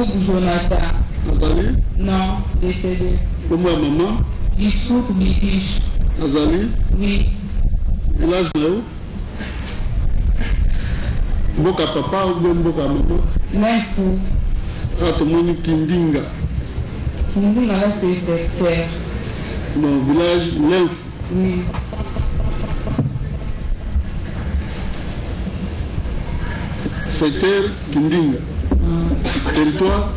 Boub Jonathan. Azali? Non, décédé. Comment maman? Bissouk Bibiche. Azali? Oui. Village Nao? Mboka papa ou bien Mboka maman? L'info. Ah, tout le monde Kindinga. Kindinga là c'est secteur. Non, village L'info. Oui. Secteur Kindinga. Territoire?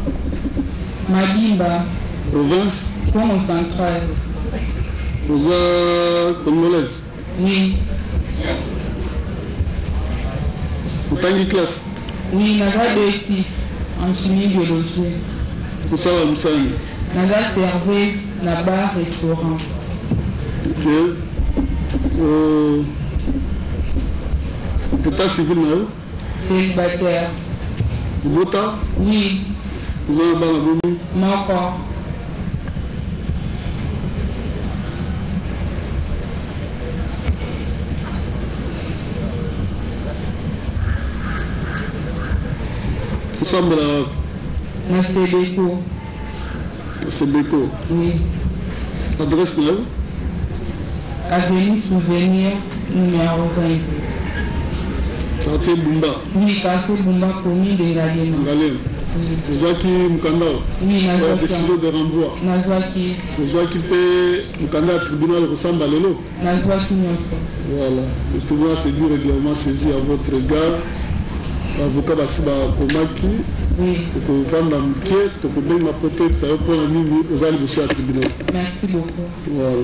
Madimba. Province? Congo central. Vous êtes congolaise? Oui. Vous avez classe? Oui, Naga 2-6 en chimie biologie. Vous savez, vous savez. Naga serveuse, Naba restaurant. Ok. État civil, non? Célibataire. Bota? Oui. Vous avez un bon abonné? Moko. Vous semblez Na Sebeko. c'est Beko. Oui. Adresse, non? Avenue Souvenir, numéro 20. Quartier Bumba. Oui, quartier Bumba, commune de Galema. Galem. Vous avez qui Mukanda? Oui, La décision de renvoi. Nazwaki. Vous avez qui peut Mukanda tribunal ressemble à l'élo. Nazwaki Nyonso. Voilà. Le tribunal s'est dit régulièrement saisi à votre égard. L'avocat Bassiba Komaki. Oui. Que vous vendez un pied, que vous avez ma peut-être, ça va prendre un niveau aux alliés de ce tribunal. Merci beaucoup. Voilà.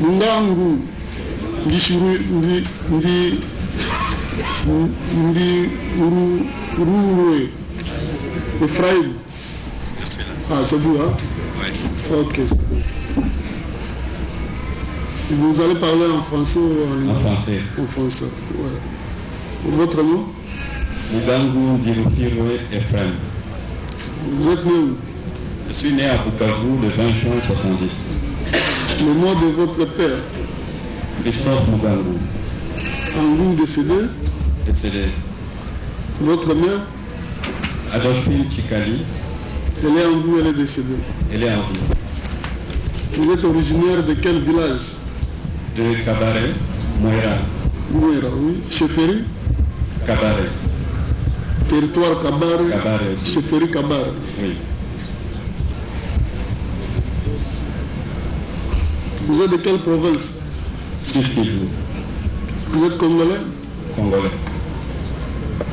Mungangu ndishuru ndi Uruwe Ephraim. Ah, c'est vous, hein? Oui. Ok. Vous allez parler en français ou en français? En français, ouais. Votre nom? Mungangu Ndirukiwe Ephraim. Vous êtes né où? Je suis né à Bukavu le 20 juin 70. Le nom de votre père? Christophe Mungangu. Angou décédé? Décédé. Votre mère? Adolphine Chikali. Elle est en vous, elle est décédée. Elle est en vie. Vous êtes originaire de quel village? De Kabare, Moira. Moira, oui. Chefferie? Kabare. Territoire Kabare? Kabare. Chefferie Kabare? Oui. Vous êtes de quelle province? Sud-Kivu. Vous êtes congolais? Congolais.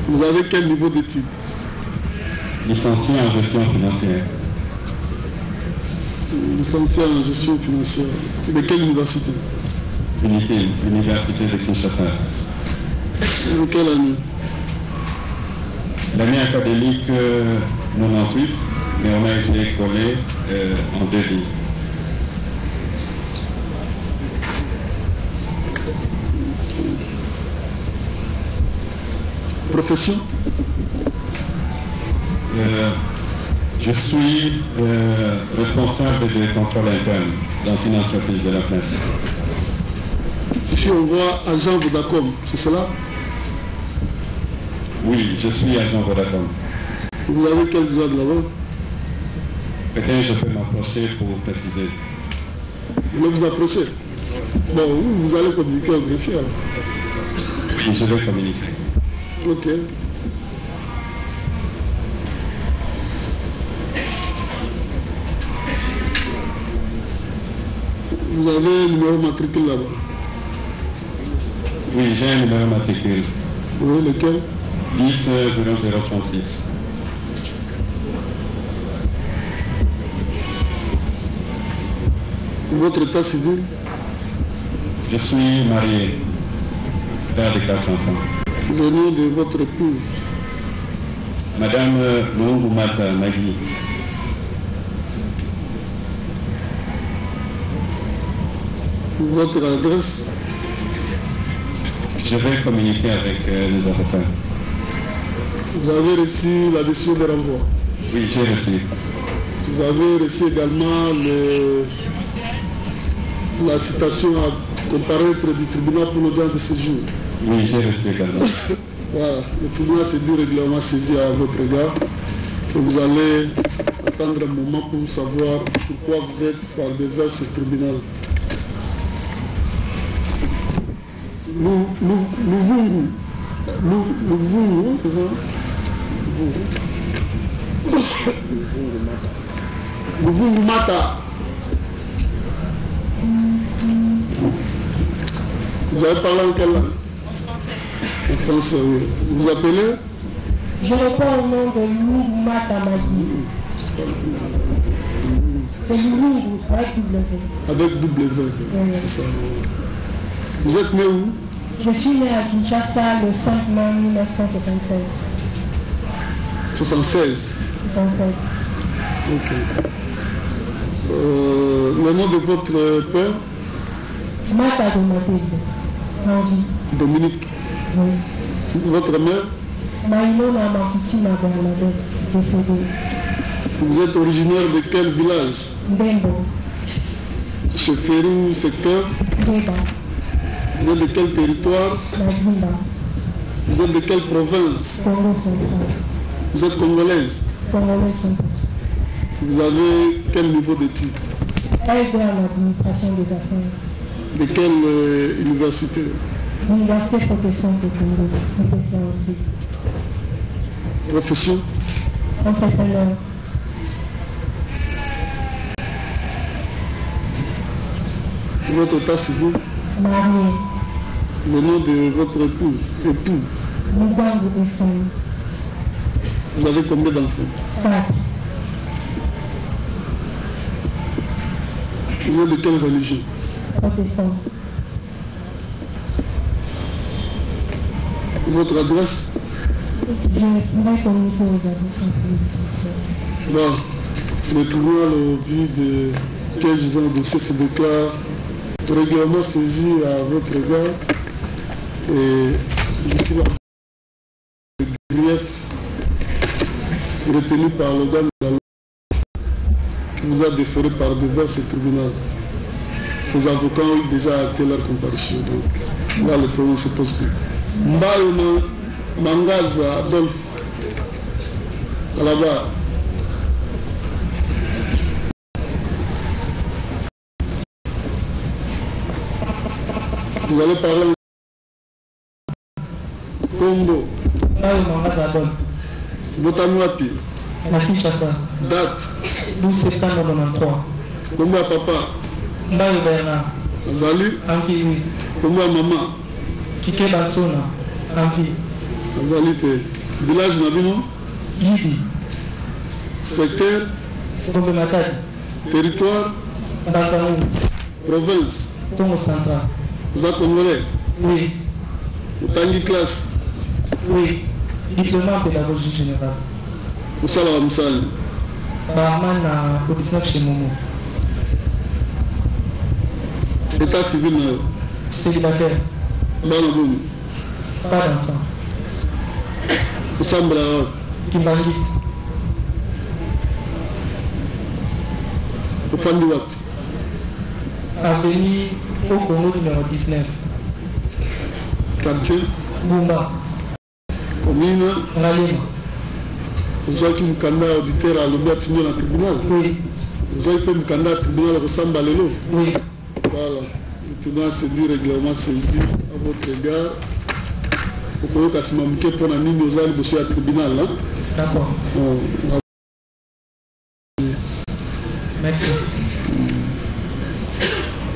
Vous avez quel niveau d'études? Licencié en gestion financière. Licencié en gestion financière. De quelle université? Unité, Université de Kinshasa. De quelle année? L'année académique 98, mais on a été collé en 2000. Profession? Je suis responsable de contrôle interne dans une entreprise de la place. Ici on voit agent Vodacom, c'est cela? Oui, je suis agent Vodacom. Vous avez quel droit de là-bas? Peut-être je peux m'approcher pour préciser. Vous voulez vous approcher? Bon, vous allez communiquer au greffier. Oui, je vais communiquer. Ok. Vous avez un numéro matricule là-bas? Oui, j'ai un numéro matricule. Oui, lequel? 10 0036. Votre état civil? Je suis marié, père de 4 enfants. Le nom de votre épouse? Madame Mungumata Nagui. Votre adresse? Je vais communiquer avec les avocats. Vous avez reçu la décision de renvoi? Oui, j'ai reçu. Vous avez reçu également la citation comparaître du tribunal pour l'audience de séjour. Oui, j'ai reçu également. Voilà, le tribunal s'est dit régulièrement saisi à votre égard et vous allez attendre un moment pour savoir pourquoi vous êtes par devers ce tribunal. Louvungu, c'est ça? Louvungu Mata. Vous avez parlé en quelle langue? En français, oui. Vous vous appelez? Je réponds au nom de Louvungu Mata Madi. C'est Louvungu avec W. Avec W, c'est ça. Vous êtes né où? Je suis né à Kinshasa le 5 mai 1976. 76. 76. Ok. Le nom de votre père? Mata de Matézo. Dominique. Oui. Votre mère? Maïmona Makitima Bernadette, décédée. Vous êtes originaire de quel village? Bembo. Chez Ferrou, secteur? Beba. Vous êtes de quel territoire? Madimba. Vous êtes de quelle province? Congo central. Vous êtes congolaise? Congolais 100%. Vous avez quel niveau de titre? Elle est en administration des affaires. De quelle université? L'université Protection de Congo. UPCNC. Profession? Entrepreneur. Votre état civil? Marié. Le nom de votre époux? Mugambo Ephraim. Vous avez combien d'enfants? 4. Vous êtes de quelle religion? Protestante. Votre adresse? Je pourrais communiquer aux avocats pour Bon, le tribunal, au vu de 15 ans de dossier, se déclare régulièrement saisi à votre égard et d'ici là, le grief retenu par l'organe de la loi qui vous a déféré par devers ce tribunal. Les avocats ont déjà acté leur comparution. Donc là, le problème ne se pose plus. Mbayo Mangaza Adolphe, à la barre. Vous allez parler Congo. Mbayo Mangaza Adolphe. Botanuapi. La Kinshasa. Date. 12 septembre 93. Combien papa? Mbayo Bernard. Azali. Amphi, oui. Combien maman? Kike Batsona. Amphi. Azali pe. Village Nabino. Yibi. Secteur. Gombe Matadi. Territoire. Banzamou. Province. Congo central. Vous êtes congolais? Oui. Utangi classe. Oui. Diplôme en pédagogie générale. Usala wa Msali. Barman au 19 chez Momo. État civil. Célibataire. Bana Boum. Pas d'enfant. Usambra. Kimbangiste. Ufandi wapi? Avenue au Congo numéro 19. Quartier. Bumba. Commune. Ngalema. Vous avez un candidat auditeur à l'obéatignon dans le tribunal. Oui. Vous avez un candidat au tribunal au Sambalelo. Oui. Voilà. Le tribunal s'est dit régulièrement saisi à votre égard. Vous pouvez qu'à pour la ligne aux alibes sur le tribunal. D'accord. Merci.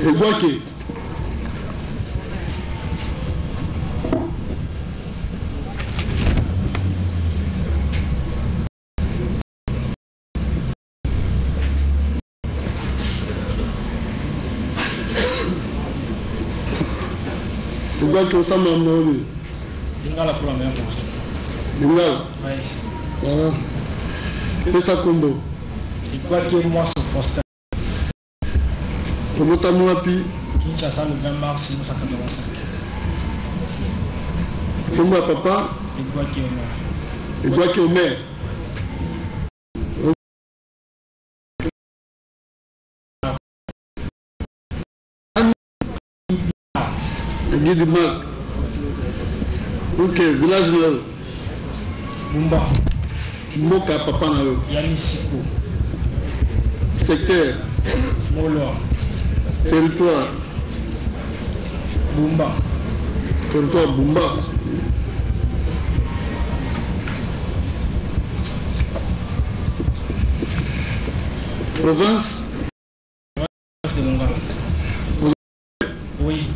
Et quoi que au Samba Mnaoli. Lingala pour la même chose. Lingala. Oui. Voilà. Et ça combo. Et quoi que moi, c'est Foster. Comment t'as mis à pi? Kinshasa le 20 mars 1985. Comment papa? Et quoi que moi. Et quoi que mère? Guide Marc. Ok, village de Bumba. Moka Papa Nayo. Yanisiko. Secteur. Molo. Territoire. Bumba. Territoire Bumba. Province. De Longa. Oui.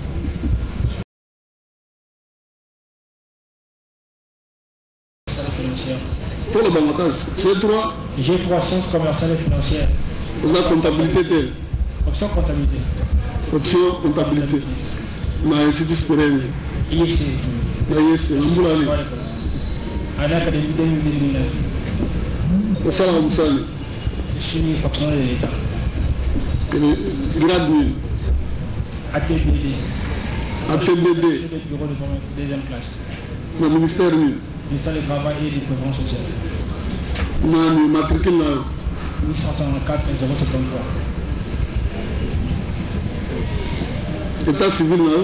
Pour le Bamatas, G3. G3, sciences commerciales et financières. C'est la comptabilité. Option comptabilité. Option comptabilité. Na Institut Spirene. IEC. Na IEC. Amboulani. À l'Académie 2009. Au Salah Moussali. Je suis fonctionnaire de l'État. Grade 1000. ATBD. ATBD. Le bureau de deuxième classe. Na ministère 1000. Ministère du Travail et du Développement social. Na matricule na 864 073. État civil na.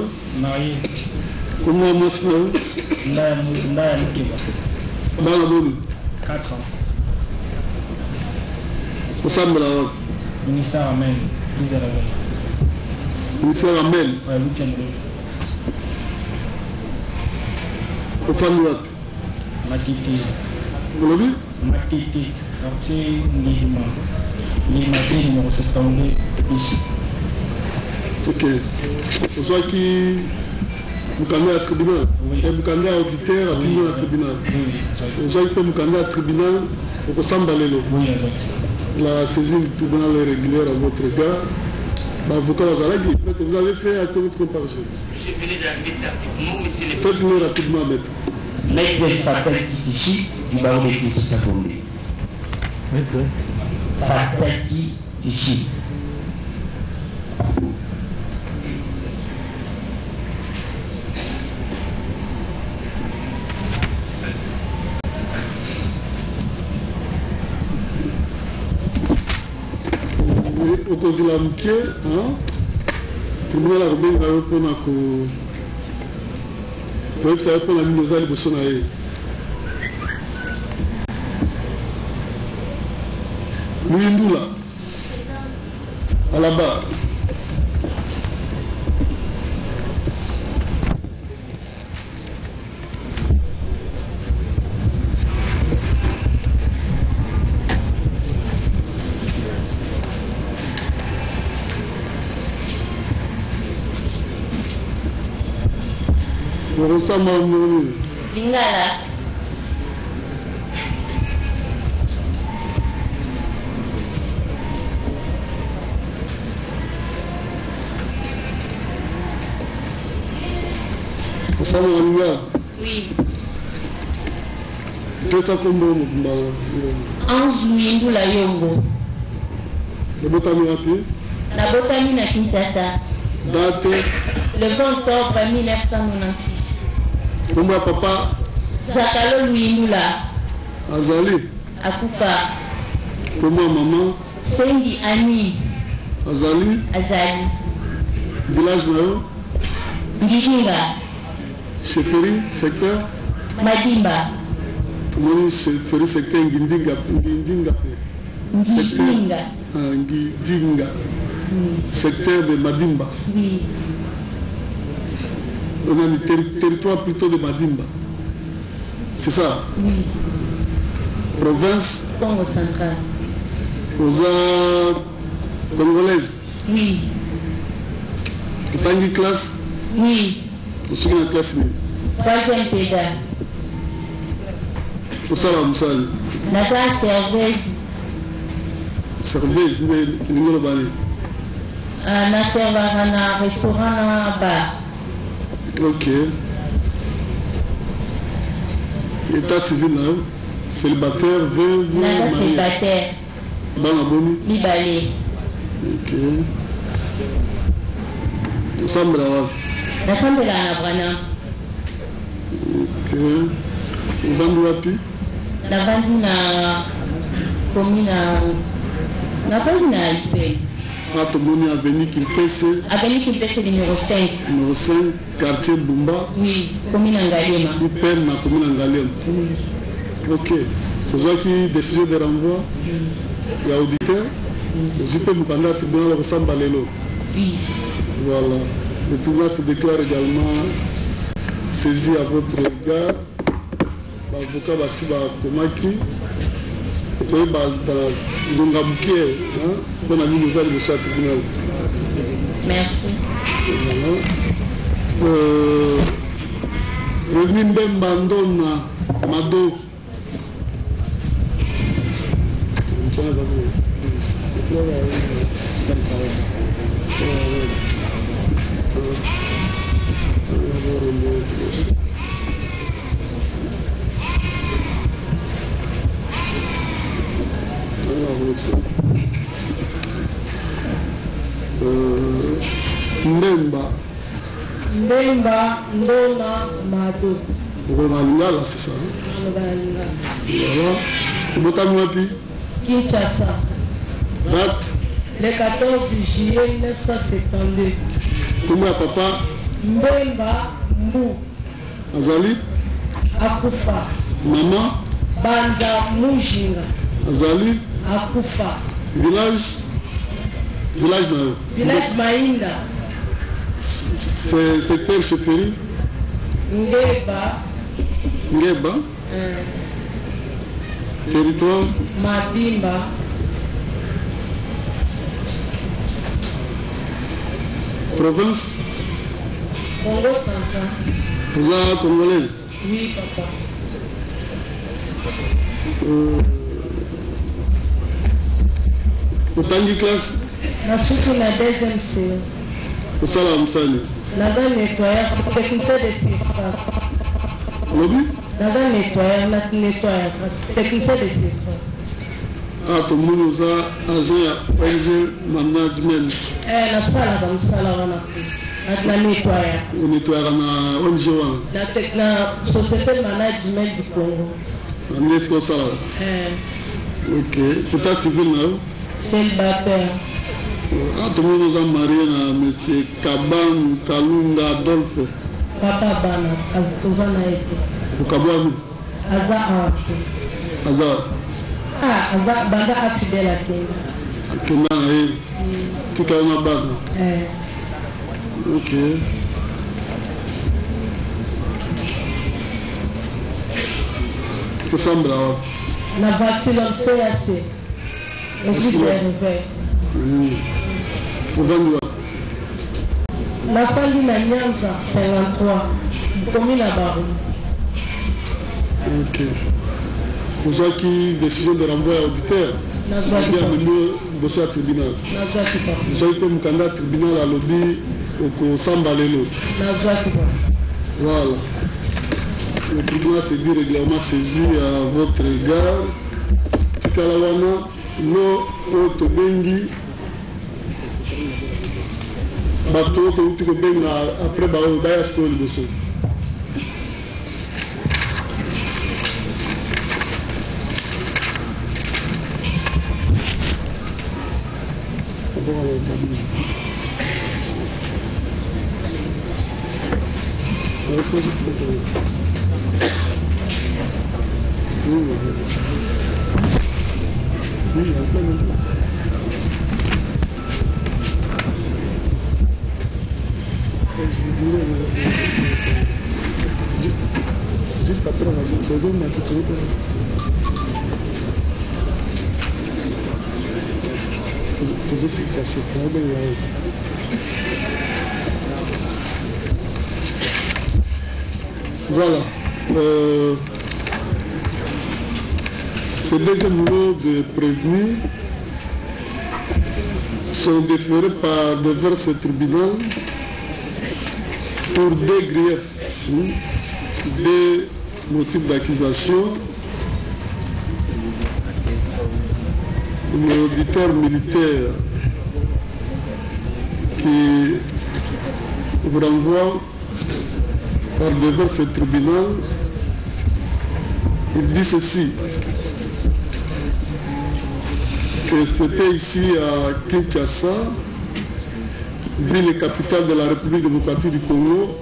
Marié. Comment moi c'est Ndaya Mukeba. Dans la bonne. 4 enfants. Au Sambela. Ministère Amen. Ministre de la Veille. Ministère Amen. Ouais, 8e rue. Au Fanouat. Matiti. Vous l'avez vu? Matiti. Quartier Ngihima. Ngihima B numéro 72. Ici. Ok. Pour ceux qui me candidat à tribunal. Oui. Et me candidat auditeur à tribunal. Oui, Pour ceux qui me candidat à tribunal, il faut s'emballer. oui, La saisine du tribunal est régulière à votre égard. L'avocat Zalagi, vous avez fait à toute votre comparution. Je venais d'arriver tardivement, monsieur le Faites-le rapidement, maître. Maître Fatal Kitichi du barreau de Kitichi Sakombe. Maître Fatal Kitichi. Opposé la muquée, tribunal a remis la réponse à quoi. Vous savez pour la mise à l'émotion. Louindoula, à la barre. Lingala. Oui. Qu'est-ce qu'on doit Ange Louindula Yongo. Le botami rapide. La botami na Kinshasa. Date. Le 20 octobre 1996. Comment papa? Zakalo Louindula. Azali. Akufa. Comment maman? Sengi Ani. Azali. Azali. Village Nao. Ngidinga. Chefferie, secteur. Madimba. Moni chefferie, secteur Ngidinga. Ngidinga. Ngidinga. Ngidinga. Secteur de Madimba. Oui. On a le territoire plutôt de Madimba. C'est ça? Oui. Province Congo central. Aux congolaise. Oui. Tangi classe? Oui. Au second classe. 3e péda. Au salam Moussali. Nata serveuse. Serveuse, mais numéro balé. Na servara na restaurant na bar. Ok. État civil là, célibataire, veuve, Nata célibataire. Banaboni. Libalé. Ok. Ensemble là. Ensemble là na Brana. Ok. Vendu wapi? Na vandi na commune na vandi na IP. Ah, Tomoni Avenue Kimpese. Avenue Kimpese numéro 5. Numéro 5, quartier Bumba. Oui, commune Angalema. IPM na commune Angalema. Oui. Ok. Vous avez qui décision de renvoi? Il y a auditeur. Vous pouvez me prendre à tribunal au Sambalelo. Oui. Voilà. Le tribunal se déclare également saisi à votre égard. L'avocat Bassiba Komaki. Oui, dans Ngamouké, on a mis nos amis au tribunal. Merci. Revenu Mbembandona Mado. Mbemba Ndona Mado. Lingala, c'est ça. Voilà. Botamouapi. Kinshasa. Date. Le 14 juillet 1972. Comment papa? Mbemba Mbu. Azali. Akufa. Maman. Banza Mujinga. Azali. Akufa. Village. Village Nao. Village Mainda. C'est secteur chefferie. Ngeba. Territoire. Madimba. Province. Congo central. Vous êtes congolaise? Oui, papa. Autant classe? Na surtout la deuxième série. Au salam sani. Naza nettoyeur, technicien de surface. Lobby? Naza nettoyeur, technicien de surface. Ah, tout le monde a agent ONG management. Na sala comme sala wana. Na nettoyeur. On nettoie na ONG wana. Na société management du Congo. On est au salam. Ok. État civil là? Célibataire. Ah, tout le monde a marié à M. Kaban Kalunga Adolphe. Papa Bana, Azana été. Au Kabouani. Aza Arte. Aza. Ah, Aza Banda a fidèle à Kenya. Kenya, Tika na Bana. Ok. Tu sembles là. Na vacilon CAC. Office de réveil. La famille na Nyanza 53, commune à Barou. Ok. Vous avez qui décision de renvoi à auditeur? Bien mené dossier à tribunal. Vous avez comme candidat tribunal à lobby au Sambalelo. Voilà. Le tribunal s'est dit régulièrement saisi à votre égard. Tikalawana, lo Otobengi. Bateau que tu peux après Baoudaya Sport de ce. Juste après, on a dit que voilà. Ces deuxièmes lots de prévenus sont déférés par divers tribunaux pour des griefs, des motifs d'accusation. L'auditeur militaire qui vous renvoie par devant ce tribunal, il dit ceci, que c'était ici à Kinshasa, ville et capitale de la République démocratique du Congo.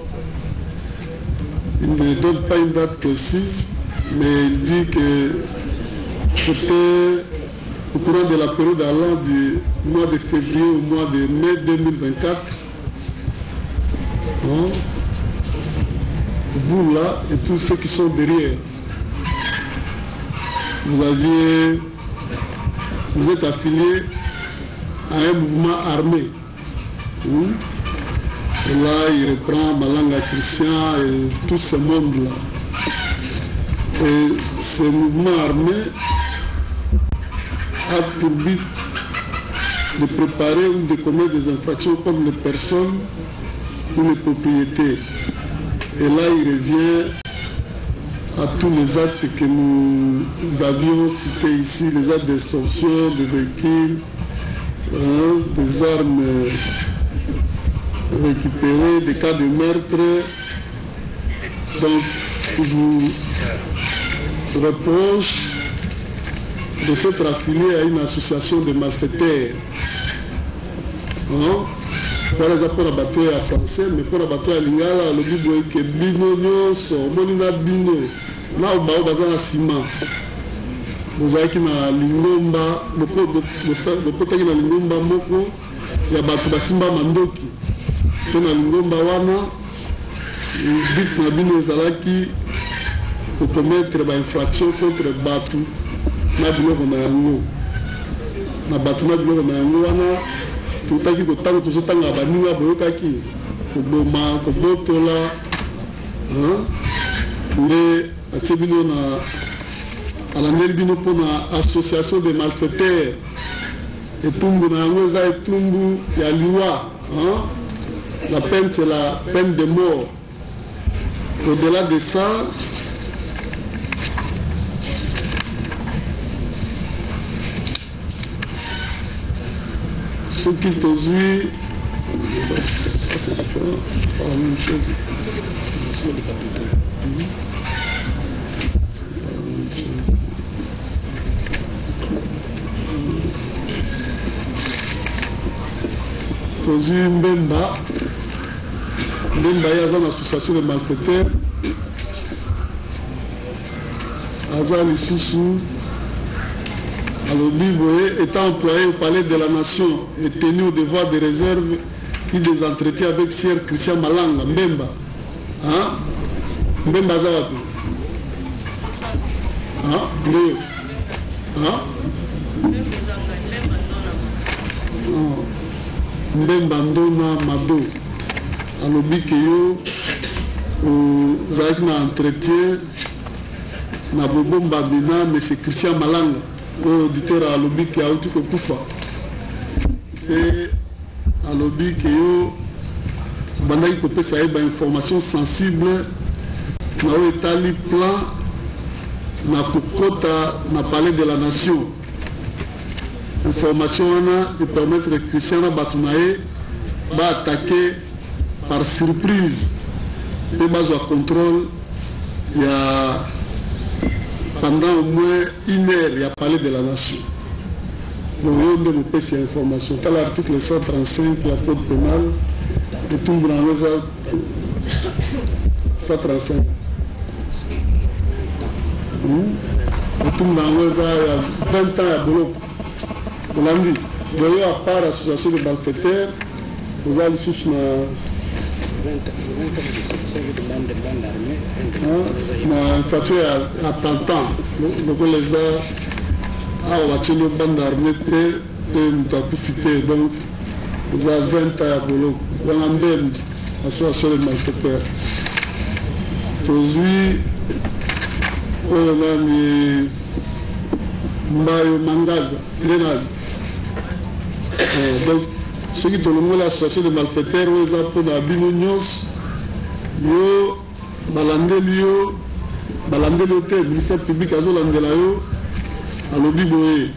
Il ne donne pas une date précise, mais il dit que c'était au courant de la période allant du mois de février au mois de mai 2024. Hein? Vous là et tous ceux qui sont derrière, vous êtes affiliés à un mouvement armé. Hein? Et là, il reprend Malanga Christian et tout ce monde-là. Et ce mouvement armé a pour but de préparer ou de commettre des infractions contre les personnes ou les propriétés. Et là, il revient à tous les actes que nous avions cités ici, les actes d'extorsion, de véhicules, des armes récupérées, des cas de meurtre. Donc, je vous reproche de s'être affilié à une association de malfaiteurs. Par exemple, pour abattre à français, mais pour abattre à lingala, le but est que bino nyonso, monina bino, na ubao bazana ciment. Vous avez qui na lingomba, le pote qui na lingomba moko, ya batu basimba mandoki. Pour na lingomba wana, but na bino zalaki pour commettre des infractions contre batu. Na biloko na yango na bato na biloko na yango wana tutaki kotanga tozotanga baninga boyokaki koboma kobotola nde atie bino na alandeli bino mpona association de malfaiteurs etumbu na yango eza etumbu ya liwa. La peine c'est la peine de mort. Au-delà de ça, ce qui te suit, ça c'est différent, c'est pas la même chose. Tozu Mbemba est une association de malfaiteurs. Azar Lissousou, alors Biboé, étant employé au palais de la nation et tenu au devoir de réserve, il des entretiens avec Sir Christian Malanga, Mbemba. Mbemba Zawapi. Mbemba Ndona Mado. Alors Bikeyo, Zawapi na entretien, na Bobo Mbabina, mais c'est Christian Malanga. Auditeur à lobby qui a eu tout Koufa et à lobby qui a eu information sensible na étali plan na kokota na palais de la nation. Information qui permettre que Christian Batounae va attaquer par surprise et base au contrôle. Il y a pendant au moins une heure, il y a parlé de la nation. Donc, on nous paie ces informations. Dans l'article 135, la code pénale, et tout le monde 135. Et tout le monde il y a 20 ans à Bolo. On l'a dit. D'ailleurs, à part l'association de malfaiteurs, vous avez les une facture à tentant. Donc les a watché le bande armée et nous avons profité. Donc ils ont 20 ans à Bolo. Dans la même association de malfaiteurs. Aujourd'hui, on a mis Mbayo Mangaza, Lénal. Donc ceux qui ont l'association de malfaiteurs, ils ont pour la binonios, yo balandeli yo te ministère public azolandela yo alobi boye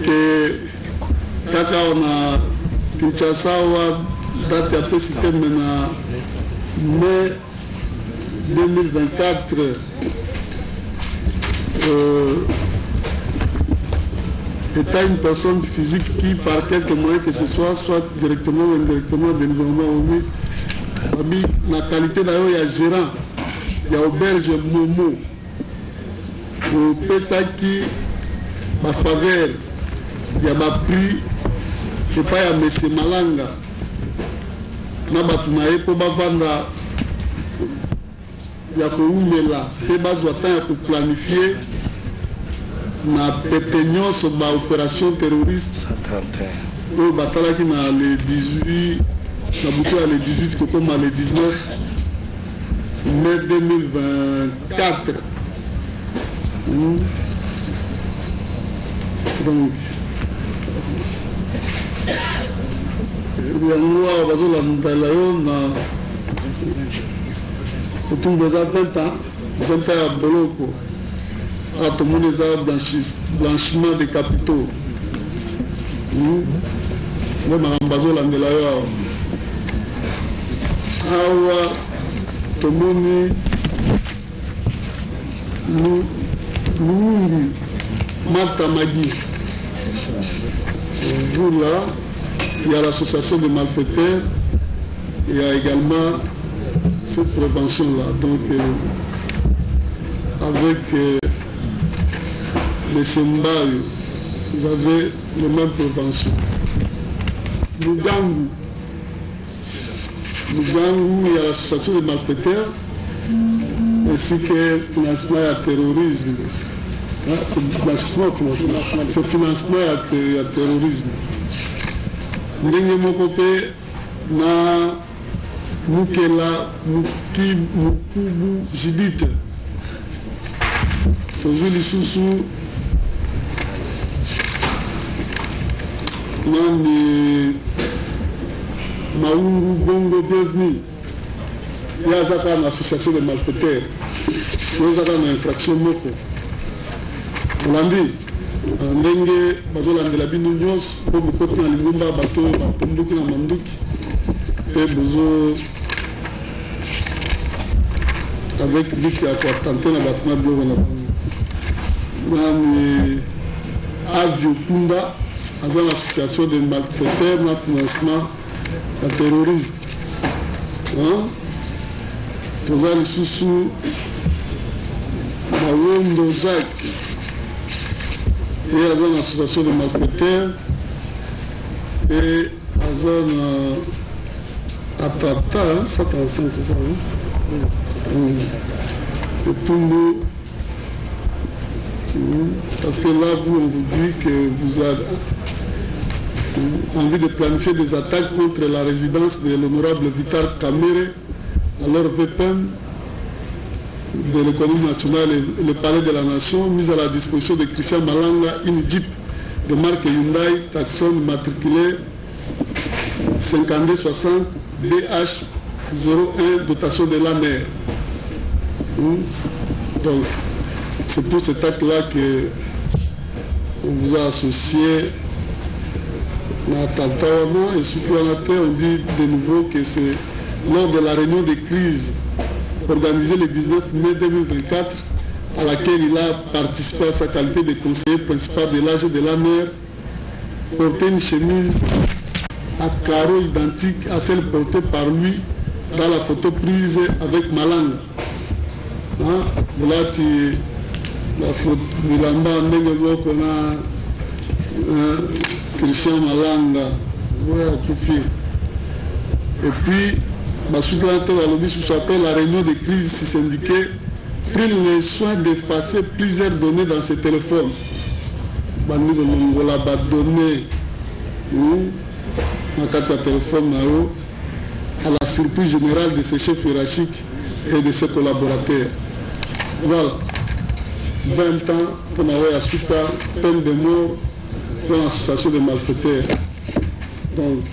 ke kaka ona Kinshasa wa date ya pesi teme na mai 2024 étant une personne physique qui, par quelque moyen que ce soit directement ou indirectement, dénigrement, oui, la qualité d'ailleurs, il y a gérant, il y a auberge Momo, au PSA qui, ma faveur, il y a ma prix, et pas à M. Malanga, na batunaye pour bavanda, il y a Koumela, et bazwa temps à planifier na péténion sur l'opération terroriste. Oh, basala qui na le 18, na bouté à le 18, comme à le 19 mai 2024. Donc, yango bazolanda yo na otumba eza 20 ans ya boloko. Ah, tout le monde a blanchiment de capitaux. Le marambazo l'angela yo. Awa tout le monde Lungu Martha Magui. Vous là, il y a l'association de malfaiteurs. Il y a également cette prévention-là. Donc, avec les Sembayo, vous avez les mêmes préventions. Lugangu, il y a l'association de malfaiteurs, ainsi que financement et terrorisme. C'est blanchissement financement. C'est financement et terrorisme. Ndenge moko pe na Mukela Mukubu Judith. Toujours les sous Nani Maungu Bongo bienvenue. Il y a une association de malfaiteurs. Il y a une infraction moko. Olandi, ndenge bazolandela bino nyonso po bokoti na lingumba bato batomboki na manduki pe bozo avec biki ya koatante na bato na biloko na bango. Nani Avio Punda aza na association de malfaiteurs na financement ya terrorisme. Toza lisusu Mawondo Jacques et à une association de malfaiteurs et à une Atata, 135, c'est ça, oui? Et tout le monde, parce que là, on vous dit que vous avez envie de planifier des attaques contre la résidence de l'honorable Vital Kamere, alors VPN de l'économie nationale et le palais de la nation, mise à la disposition de Christian Malanga, une Jeep de marque Hyundai, taxon matriculé 5260 BH01, dotation de la mer. Donc, c'est pour cet acte-là que on vous a associé à Tantawana et surtout à la terre, on dit de nouveau que c'est lors de la réunion de crise organisée le 19 mai 2024, à laquelle il a participé à sa qualité de conseiller principal de l'AG de la mer, portait une chemise à carreaux identique à celle portée par lui dans la photo prise avec Malanga. Là, la photo, Bilamba, Christian Malanga, et puis, sous appel la réunion de crise syndiquée prit le soin d'effacer plusieurs données dans ses téléphones. Données téléphone à la surprise générale de ses chefs hiérarchiques et de ses collaborateurs. Voilà. 20 ans pour avoir Asuka, peine de mort pour l'association de malfaiteurs. Donc,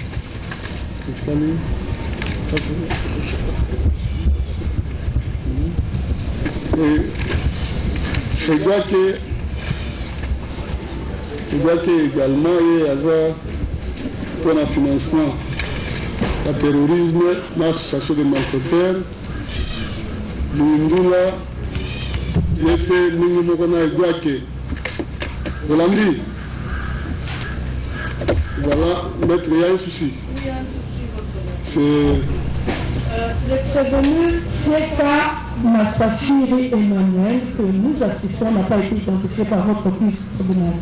et je crois que également il y a pour le financement du terrorisme, l'association de malfaiteurs, l'Indula, et puis nous avons dit Voilà, maître, il y a un souci. Il y a un souci, votre C'est... le prévenu, c'est qu'à Massafiri Emmanuel, que nous assistons, n'a pas été identifié par votre tribunal.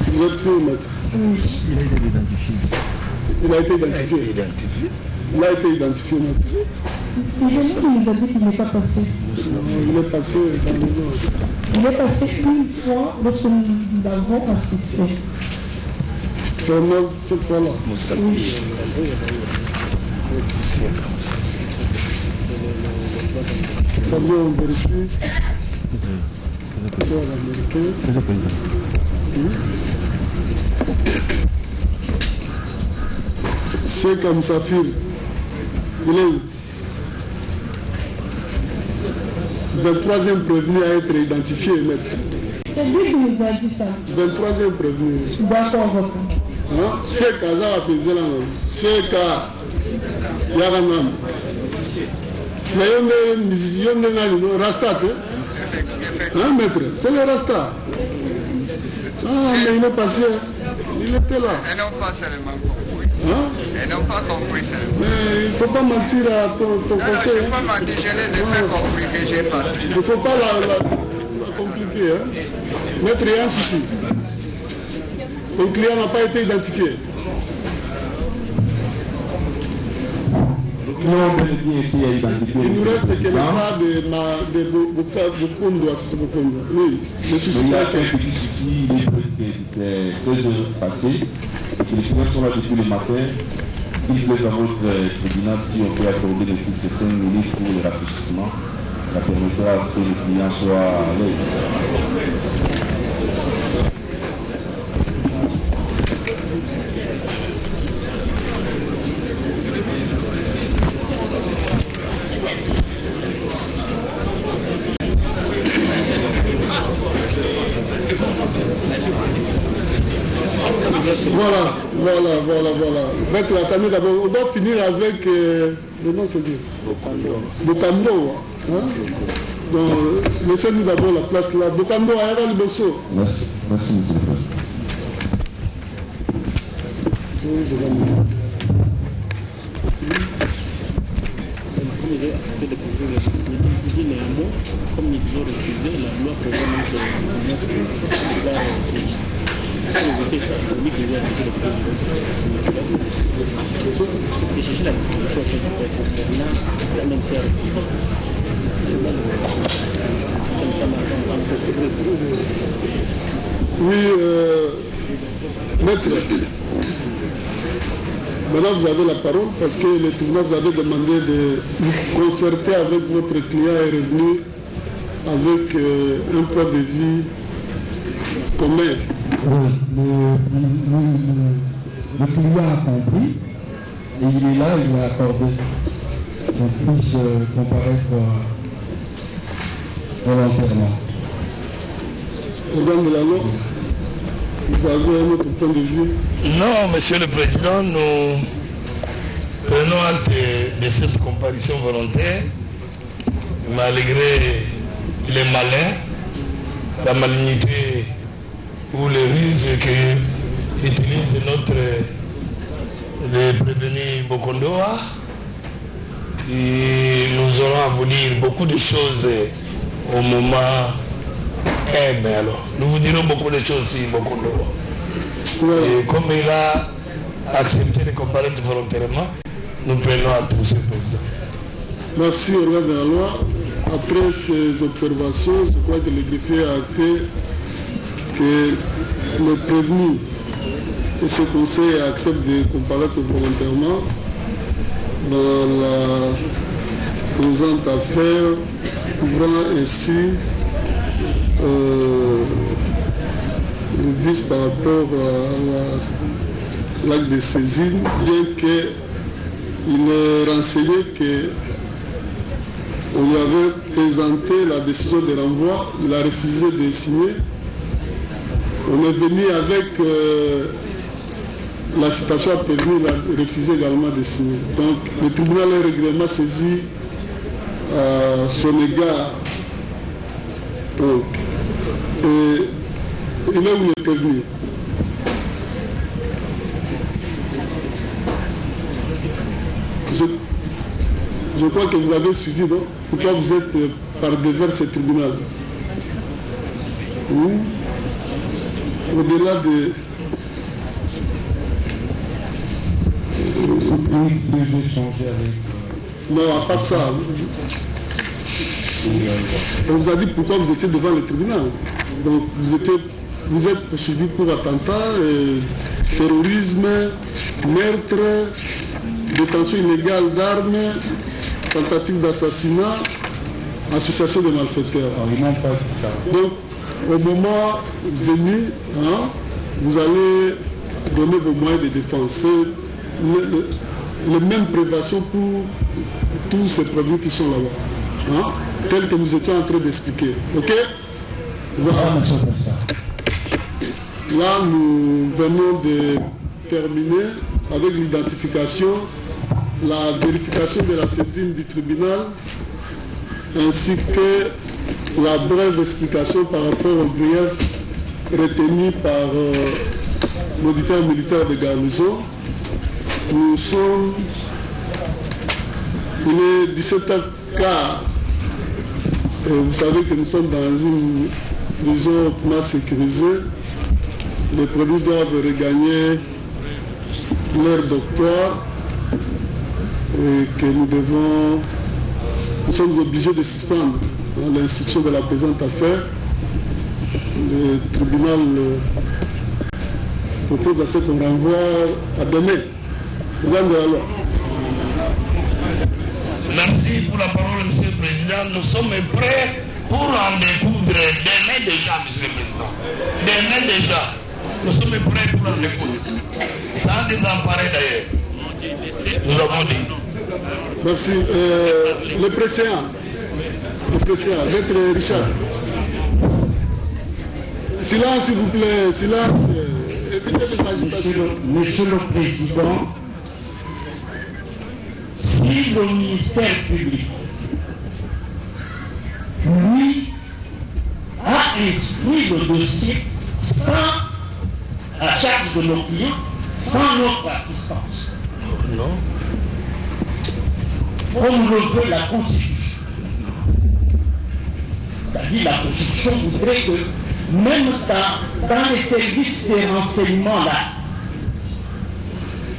Vous êtes sûr, maître? Oui. Il a été identifié. Il a été identifié. Il a été identifié, maître. Il nous a dit qu'il n'est pas passé. Il est passé dans le nord. Il est passé une fois lorsque nous l'avons assisté. Seulement cette fois-là. Oui. D'abord, on vérifie. C'est comme ça, fille. Il est où? 23e prévenu à être identifié, maître. C'est lui qui nous a dit ça. 23e prévenu. D'accord, votre. C'est Kaza a pesé là. C'est Ka Yaranam. Mais il y a un Rasta. Hein, maître? C'est le Rasta. Ah, mais il est passé. Il était là. Elles n'ont pas seulement compris. Elles n'ont pas compris seulement. Mais il ne faut pas mentir à ton conseil. Non, je ne vais pas mentir, je les ai fait compris que j'ai passé. Il ne faut pas la compliquer. Hein. Maître, il y a un souci. Ton client n'a pas été identifié. Le client a bien été identifié. Il nous reste que le cas de Bokondo à Bokondo. Oui, le souci il y a un c'est petit souci, c'est 16 heures passées. Les clients sont là depuis le matin. Il plaît à votre tribunal si on peut accorder de plus de 5 minutes pour le rafraîchissement. Ça permettra à ce que le client soit à l'aise. Voilà. Maître, attendez d'abord, on doit finir avec le nom c'est bien. Bokando. Hein? Donc, laissez-nous d'abord la place là. Bokando, Ayara Liboso. Merci, monsieur le président. Comme ils ont refusé, la loi prévoit ça, et chercher la disposition concernant la même série. Oui, maître. Maintenant, vous avez la parole parce que le tribunal vous avait demandé de vous concerter avec votre client et revenu avec un point de vue commun. Le client a compris et il est là, il a accordé qu'on puisse comparaître volontairement. Madame de la loi, vous avez un autre point de vue? Non, monsieur le président, nous prenons acte de cette comparution volontaire malgré les malins, la malignité ou les ruses que utilise le prévenu Bokondoa. Et nous aurons à vous dire beaucoup de choses au moment M. Alors, nous vous dirons beaucoup de choses sur Bokondoa. Et comme il a accepté de comparaître volontairement, nous prenons à tout, monsieur le président. Merci au roi de la loi. Après ces observations, je crois que le greffier a acté que le prévenu et ce conseil acceptent de comparaître volontairement dans la présente affaire, ouvrant ainsi le vice par rapport à l'acte de saisine, bien qu'il est renseigné qu'on lui avait présenté la décision de renvoi, il a refusé de signer. On est venu avec la citation à prévenir, il a refusé également de signer. Donc le tribunal est régulièrement saisi à son égard. Donc, il est où le prévenu? Je crois que vous avez suivi, non? Pourquoi vous êtes par devers ce tribunal? Au-delà de... Non, à part ça. On vous a dit pourquoi vous étiez devant le tribunal. Donc vous êtes poursuivi pour attentat, terrorisme, meurtre, détention illégale d'armes, tentative d'assassinat, association de malfaiteurs. Donc au moment venu, vous allez donner vos moyens de défense. C'est les mêmes préventions pour tous ces produits qui sont là-bas. Tel que nous étions en train d'expliquer. Ok? Voilà. Là, nous venons de terminer avec l'identification, la vérification de la saisine du tribunal, ainsi que la brève explication par rapport aux griefs retenus par l'auditeur militaire de garnison. Nous sommes... Il est 17h15. Et vous savez que nous sommes dans une prison hautement sécurisée. Les produits doivent regagner leur doctoire et que nous sommes obligés de suspendre l'instruction de la présente affaire. Le tribunal propose à ce qu'on renvoie à demain. Regarde la loi. Merci pour la parole, Monsieur le Président. Nous sommes prêts pour en découdre demain déjà, Monsieur le Président. Demain déjà. Nous sommes prêts pour en découdre. Sans désemparer d'ailleurs. Nous avons dit. Merci. Le président, Maître Richard. Silence, s'il vous plaît. Silence. Évitez les agitations. Monsieur le Président, si le ministère public, lui, a instruit le dossier sans la charge de nos clients, sans notre assistance, comme le veut la Constitution. C'est-à-dire la Constitution voudrait que même dans les services de renseignement là,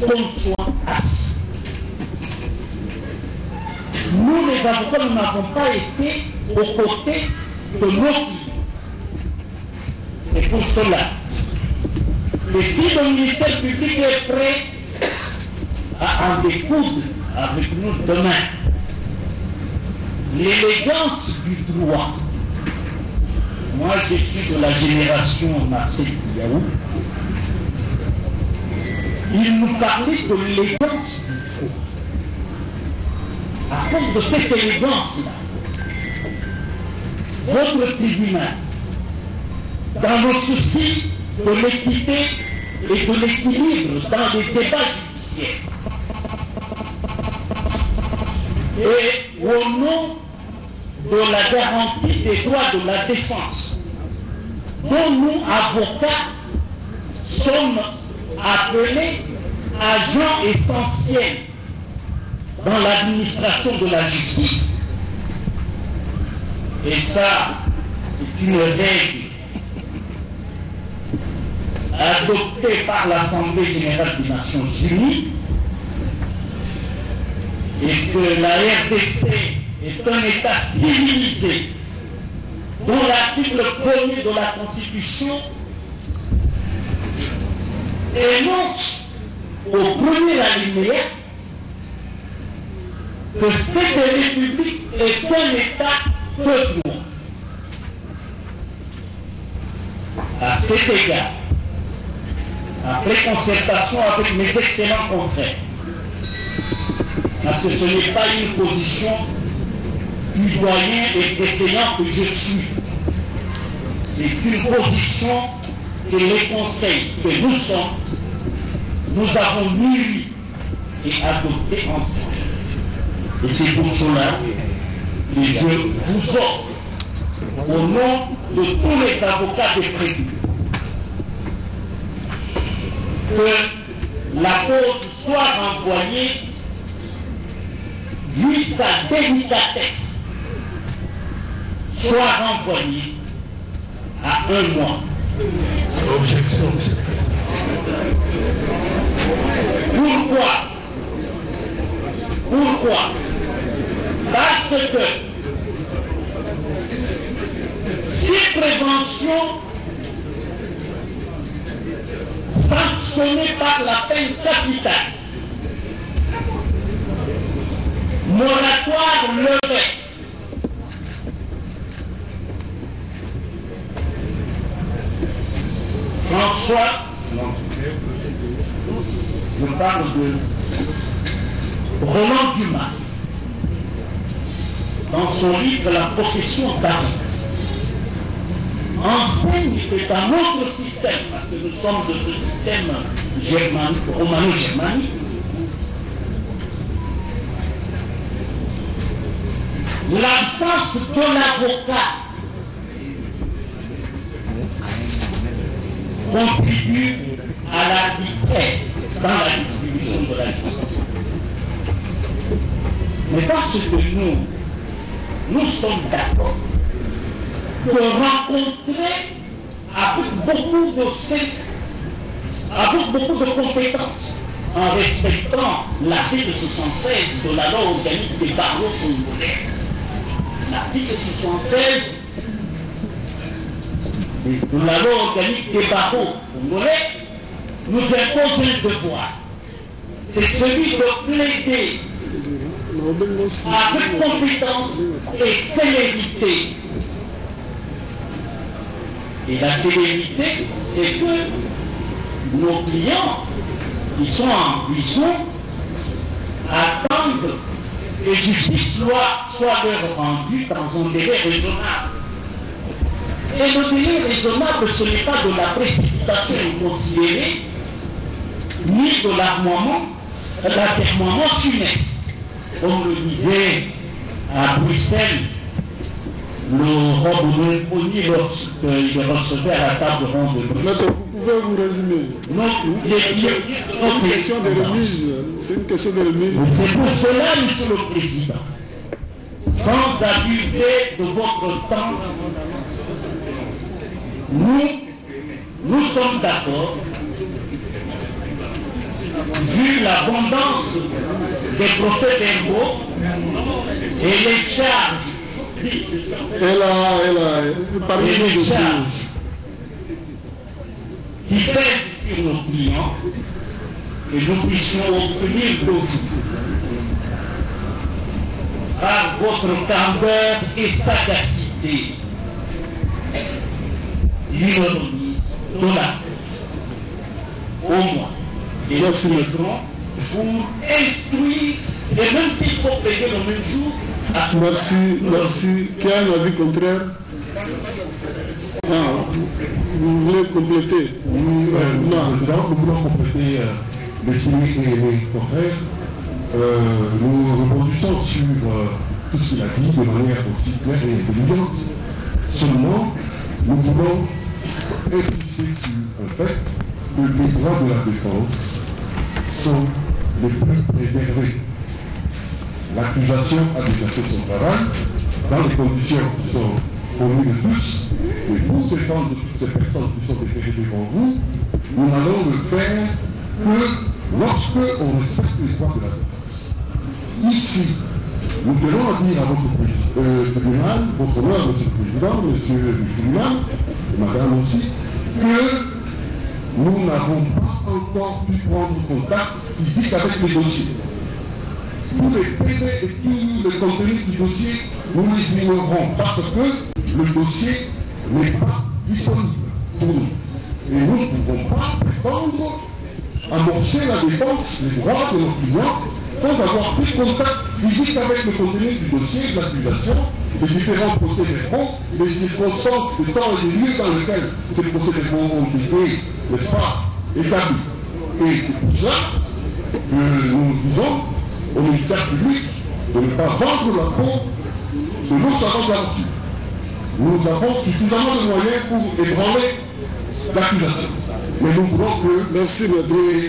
qu'on soit assis. Nous, les avocats, nous n'avons pas été aux côtés de nos clients. C'est pour cela que si le ministère public est prêt à en découdre avec nous demain, l'élégance du droit, moi je suis de la génération Marcel Yaou, il nous parlait de l'élégance du droit. À cause de cette élégance-là, votre tribunal, dans le souci de l'équité et de l'équilibre dans les débats judiciaires, et au nom de la garantie des droits de la défense, dont nous, avocats, sommes appelés agents essentiels dans l'administration de la justice. Et ça, c'est une règle adoptée par l'Assemblée générale des Nations Unies, et que la RDC est un État civilisé dont l'article 1er de la Constitution énonce au premier alinéa que cette république est un État de droit. À cet égard, après concertation avec mes excellents confrères, parce que ce n'est pas une position du doyen et précédent que je suis, c'est une position que les conseils que nous sommes, nous avons mûri et adopté ensemble. Et c'est pour cela que je vous offre, au nom de tous les avocats de prévu, que la cause soit renvoyée vu sa délicatesse, soit renvoyé à 1 mois. Objection. Pourquoi? Parce que si prévention sanctionnée par la peine capitale, moratoire levé, François, je parle de Roland Dumas, dans son livre La profession d'armes, enseigne que dans notre système, parce que nous sommes de ce système romano-germanique, l'absence de l'avocat contribue à l'arbitraire dans la distribution de la justice. Mais parce que nous sommes d'accord de rencontrer avec beaucoup de compétences, en respectant l'article 76 de la loi organique des barreaux congolais. L'article 76 de la loi organique des barreaux congolais nous impose un devoir. C'est celui de plaider avec compétence et célérité. Et la célérité, c'est que nos clients qui sont en prison attendent que justice soit leur rendue dans un délai raisonnable. Et le délai raisonnable, ce n'est pas de la précipitation inconsidérée, ni de l'atermoiement funeste. Comme le disait à Bruxelles le roi Bonnet lorsqu'il recevait à la table ronde de Bruxelles. Maître, vous pouvez vous résumer. Non, c'est une question de remise. C'est une question de remise. C'est pour cela, Monsieur le Président, sans abuser de votre temps, nous sommes d'accord, vu l'abondance des procès d'impôts et les charges, parmi les charges qui pèsent sur nos clients, et nous puissions obtenir de vous, par votre candeur et sagacité, une remise de la au moins. Et nous mettrons pour instruire, et même s'il faut payer le même jour. Merci. Qui a un avis contraire? Vous voulez compléter? Oui, nous voulons compléter le signe et les confrères. Nous rebondissons sur tout ce qu'il a dit de manière aussi claire et intelligente. Seulement, nous voulons insister sur un fait que les droits de la défense sont les plus préservés. L'accusation a déjà fait son travail dans les conditions qui sont connues de tous. Et pour défendre toutes ces personnes qui sont déférées devant vous, nous n'allons le faire que lorsque on respecte les droits de la défense. Ici, nous tenons à dire à votre tribunal, votre honneur, monsieur le président, monsieur le tribunal, et madame aussi, que nous n'avons pas encore pu prendre contact physique avec les dossiers. Tous les PD et tout le contenu du dossier, nous les ignorons parce que le dossier n'est pas disponible pour nous. Et nous ne pouvons pas prétendre amorcer la défense des droits de nos clients sans avoir pris contact physique avec le contenu du dossier, de l'accusation, les différents procès-verbaux, les circonstances, les temps et les lieux dans lesquels ces procès-verbaux ont été, n'est-ce pas, établis. Et c'est pour cela que nous disons au ministère public de ne pas vendre la peau de nos savants là-dessus. Nous avons suffisamment de moyens pour ébranler d'accusation. Mais nous voulons que le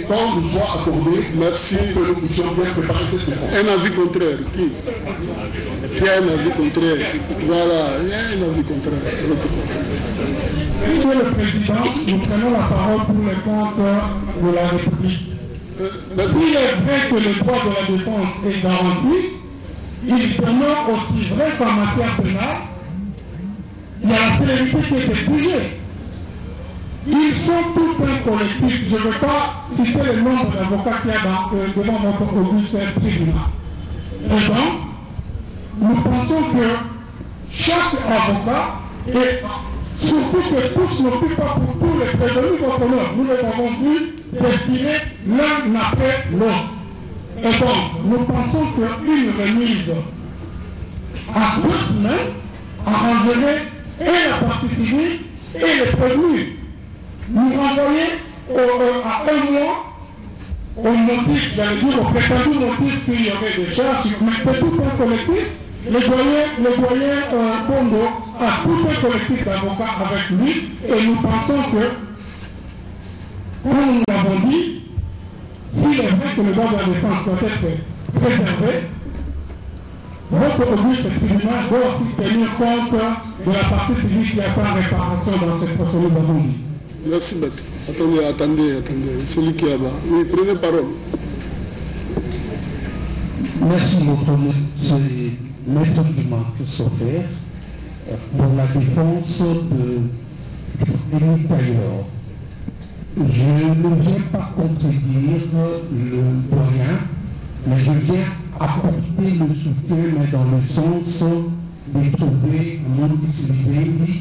temps nous soit accordé. Merci. Que nous puissions bien préparer cette défense. Un avis contraire. Qui a un avis contraire? Voilà, il y a un avis contraire. Monsieur le Président, nous prenons la parole pour les comptes de la République. S'il est vrai que le droit de la défense est garanti, il demeure aussi vrai qu'en matière pénale, il y a la célérité qui est exigée. Ils sont tout un collectif. Je ne veux pas citer le nombre d'avocats qu'il y a devant notre auguste tribunal. Et donc, nous pensons que chaque avocat, et surtout que tous n'occupent pas pour tous les prévenus contre l'autre, nous les avons vus défiler l'un après l'autre. Et donc, nous pensons qu'une remise à 2 semaines arrangerait et la partie civile et les prévenus. Nous renvoyer à 1 mois au motif, j'allais dire au prétendu motif qu'il y aurait des charges, mais c'est tout un collectif. Le doyen Bondo a tout un collectif d'avocats avec lui et nous pensons que, comme nous l'avons dit, s'il est vrai que le droit de la défense doit être préservé, votre auguste tribunal doit aussi tenir compte de la partie civile qui a pas réparation dans cette procédure nous avons dit. Merci, maître. Attendez. Celui qui est là-bas. Oui, prenez parole. Merci, maître Dumas Sofer, pour la défense de Émile Tailleur. Je ne viens pas contredire le doyen, mais je viens apporter le soutien, mais dans le sens de trouver un modus vivendi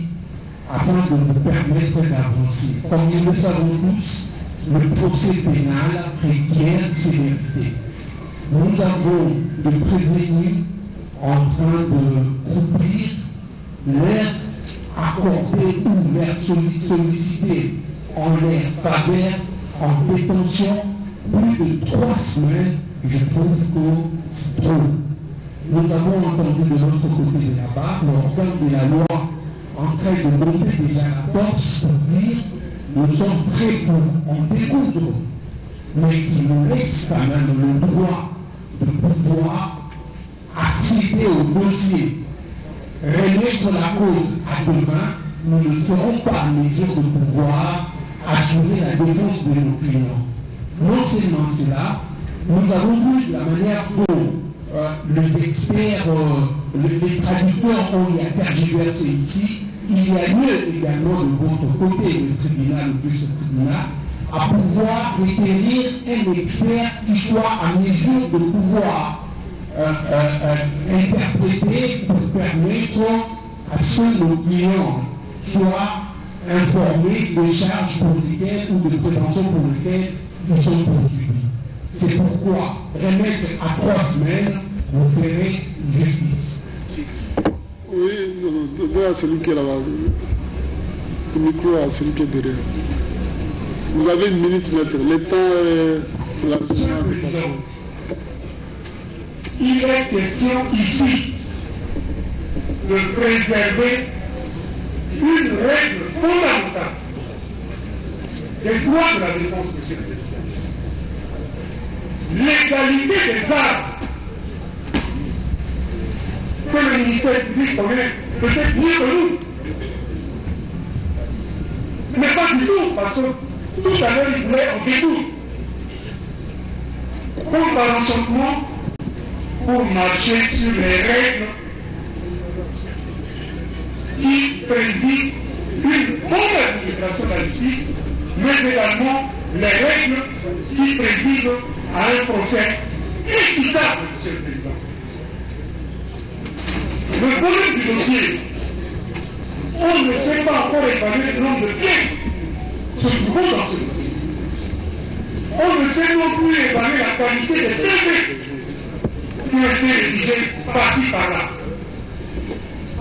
afin de nous permettre d'avancer. Comme nous le savons tous, le procès pénal requiert célérité. Nous avons des prévenus en train de couvrir l'air accordé ou l'air sollicité en l'air faveur en détention plus de 3 semaines. Je trouve que c'est trop. Nous avons entendu de l'autre côté de la barre l'organe de la loi en train de monter déjà la torse pour dire nous sommes prêts pour en découdre, mais qui nous laisse quand même le droit de pouvoir accéder au dossier, remettre la cause à demain. Nous ne serons pas en mesure de pouvoir assurer la défense de nos clients. Non seulement cela, nous avons vu de la manière dont les experts, les traducteurs ont y tergiversé ici. Il y a lieu également de votre côté, le tribunal, le plus tribunal, à pouvoir retenir un expert qui soit en mesure de pouvoir interpréter pour permettre à ce que nos clients soient informés des charges pour lesquelles ou des prétentions pour lesquelles ils sont poursuivis. C'est pourquoi remettre à 3 semaines, vous ferez justice. Oui, donne à celui qui est là-bas. Le micro à celui qui est derrière. Vous avez 1 minute, maître. Le temps est largement dépassé. Il est question ici de préserver une règle fondamentale des droits de la défense, monsieur le Président. L'égalité des armes que le ministère public connaît peut-être mieux que nous. Mais pas du tout, parce que tout à l'heure il voulait en détour. Pour par l'enchantement, pour marcher sur les règles qui président une bonne administration de la justice, mais également les règles qui président à un procès équitable, monsieur le Président. Le problème du dossier, on ne sait pas encore évaluer le nombre de pièces se trouvant dans ce dossier. On ne sait non plus évaluer la qualité des PV qui ont été rédigés par-ci par-là.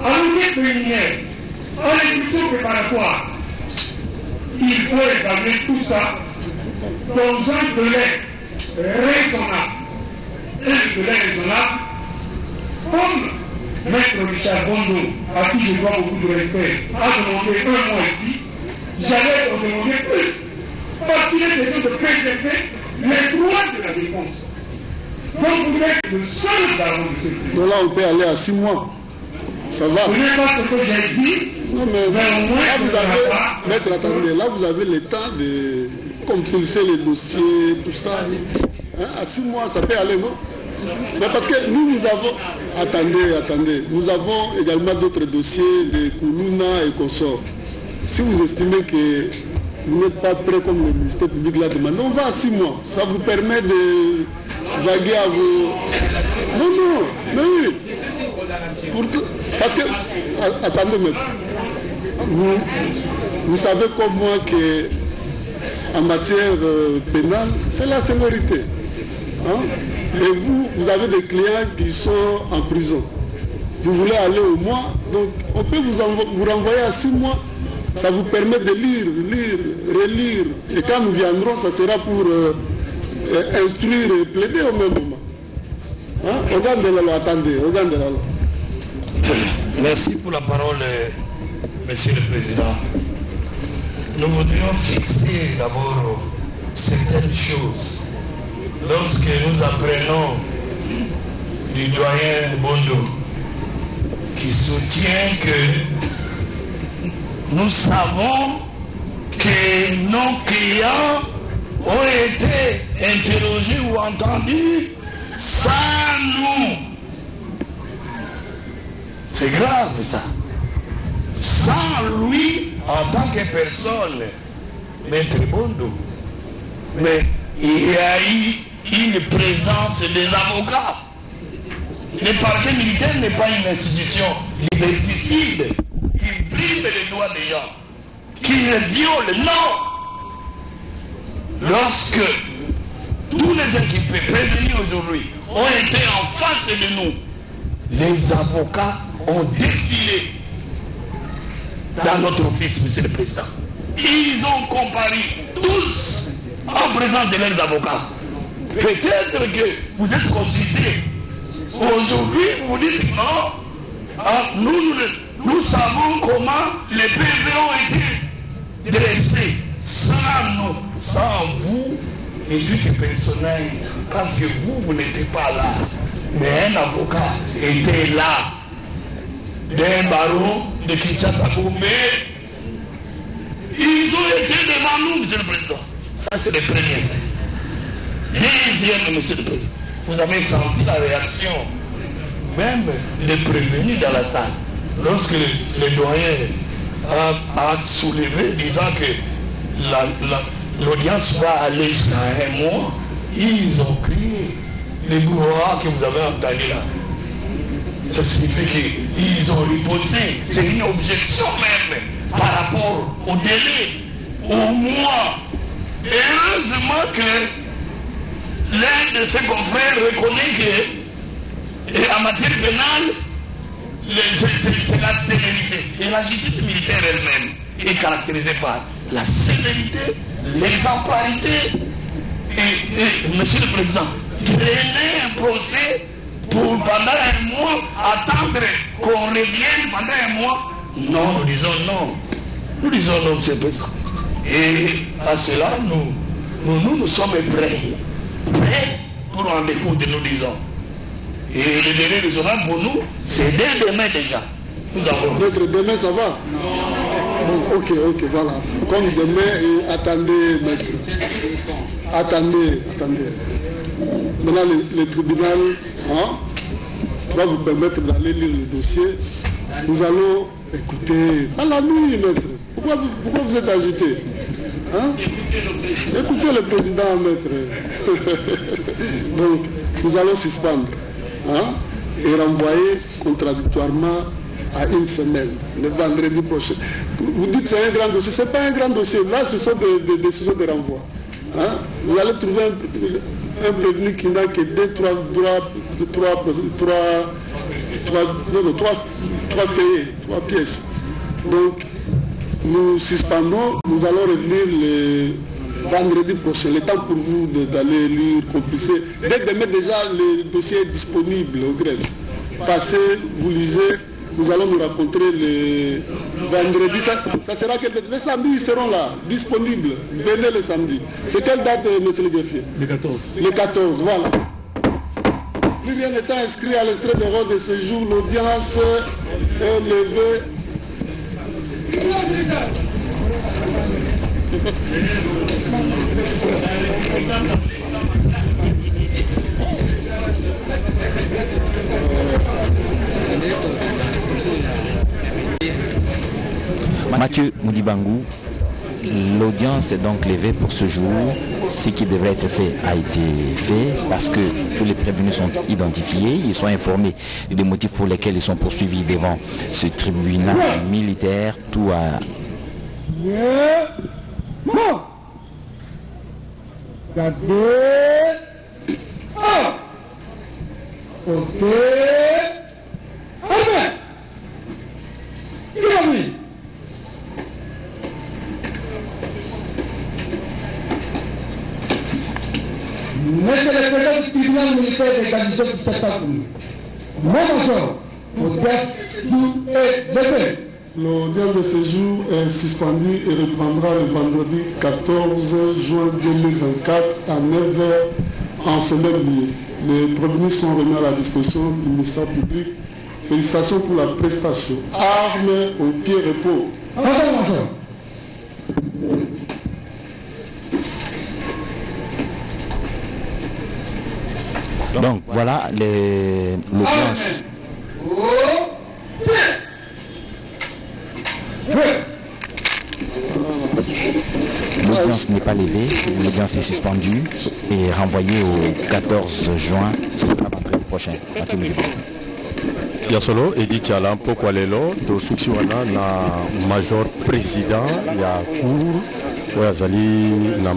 À l'enquête préliminaire, à l'instruction préparatoire, il faut évaluer tout ça dans un délai raisonnable. Et le délai raisonnable, comme Maître Richard Bondo, à qui je dois beaucoup de respect, a demandé 1 mois ici, j'allais en demander plus. Parce qu'il est question de préserver les droits de la défense. Donc vous êtes le seul garant de ce pays. Donc là, on peut aller à 6 mois. Ça va. Ce n'est pas ce que j'ai dit. Non, mais au moins, là, vous avez, maître, attendez, là, vous avez le temps de compulser les dossiers, tout ça. Hein, à 6 mois, ça peut aller, non? Mais parce que nous avons... Attendez. Nous avons également d'autres dossiers de Koulouna et consorts. Si vous estimez que vous n'êtes pas prêt comme le ministère public l'a demandé, on va à 6 mois. Ça vous permet de vaguer à vos... Non, mais oui. Parce que... Attendez, mais... Vous savez comme moi que en matière pénale, c'est la sévérité. Hein? Et vous avez des clients qui sont en prison. Vous voulez aller au mois, donc on peut vous renvoyer à 6 mois. Ça vous permet de lire, relire. Et quand nous viendrons, ça sera pour instruire et plaider au même moment. Hein? Attendez. Merci pour la parole, Monsieur le Président. Nous voudrions fixer d'abord certaines choses. Lorsque nous apprenons du doyen Bondo qui soutient que nous savons que nos clients ont été interrogés ou entendus sans nous. C'est grave ça. Sans lui en tant que personne, Maître Bondo. Mais il y a eu une présence des avocats. Le parquet militaire n'est pas une institution liberticide qui brime les droits des gens, qui les viole. Non! Lorsque tous les inculpés prévenus aujourd'hui ont été en face de nous, les avocats ont défilé dans notre office, Monsieur le Président. Ils ont comparu tous en présence de leurs avocats. Peut-être que vous êtes considérés. Aujourd'hui, vous dites non. Nous savons comment les PV ont été dressés. Sans nous, sans vous, et tout est personnel. Parce que vous n'étiez pas là. Mais un avocat était là. D'un barreau de Kinshasa Gombe. Ils ont été devant nous, Monsieur le Président. Ça, c'est le premier. Deuxième, Monsieur le Président, vous avez senti la réaction, même des prévenus dans la salle. Lorsque le doyen a soulevé, disant que l'audience va aller jusqu'à un mois, ils ont crié les brouhahas que vous avez entendus là. Ça signifie qu'ils ont riposté. C'est une objection même par rapport au délai, au mois. Et heureusement que l'un de ses confrères reconnaît que en matière pénale, c'est la sévérité. Et la justice militaire elle-même est caractérisée par la sévérité, l'exemplarité. Et Monsieur le Président, traîner un procès pour pendant un mois, attendre qu'on revienne pendant un mois. Non, nous disons non. Nous disons non, Monsieur le Président. Et à cela, nous sommes prêts pour rendez-vous que nous disons. Et le délai raisonnable pour nous, c'est dès demain déjà. Nous avons... Maître, demain ça va? Bon, ok, voilà. Comme demain, attendez, maître. Attendez. Maintenant, le tribunal va vous permettre d'aller lire le dossier. Nous allons écouter. À la nuit, maître. Pourquoi vous êtes agité? Écoutez le président, maître. Donc, nous allons suspendre et renvoyer contradictoirement à une semaine, le vendredi prochain. Vous dites que c'est un grand dossier. Ce n'est pas un grand dossier. Là, ce sont des décisions de renvoi. Vous allez trouver un prévenu qui n'a que trois feuillets, 3 pièces. Donc, nous suspendons, nous allons revenir le vendredi prochain. Le temps pour vous d'aller lire, complicer. Dès demain, déjà, le dossier est disponible au greffe. Passez, vous lisez, nous allons nous rencontrer le vendredi. Ça sera que les samedis, ils seront là, disponibles. Venez le samedi. C'est quelle date, monsieur le greffier? Le 14. Le 14, voilà. Plus rien étant inscrit à l'extrait de l'ordre de ce jour, l'audience est levée. Mathieu Moudibangou, l'audience est donc levée pour ce jour. Ce qui devrait être fait a été fait parce que tous les prévenus sont identifiés, ils sont informés des motifs pour lesquels ils sont poursuivis devant ce tribunal militaire. Tout a... Monsieur le président du tribunal militaire des garnisons du Tatakoum, mon major, l'audience est levée. L'audience de ce jour est suspendue et reprendra le vendredi 14 juin 2024 à 9h en ce même lieu. Les prévenus sont remis à la disposition du ministère public. Félicitations pour la prestation. Armes au pied repos. Donc voilà l'audience. L'audience n'est pas levée, l'audience est suspendue et renvoyée au 14 juin, ce sera vendredi prochain. Yasolo Edi Tiala Mpokwa lelo tosuki wana na major président ya cour oyo azali na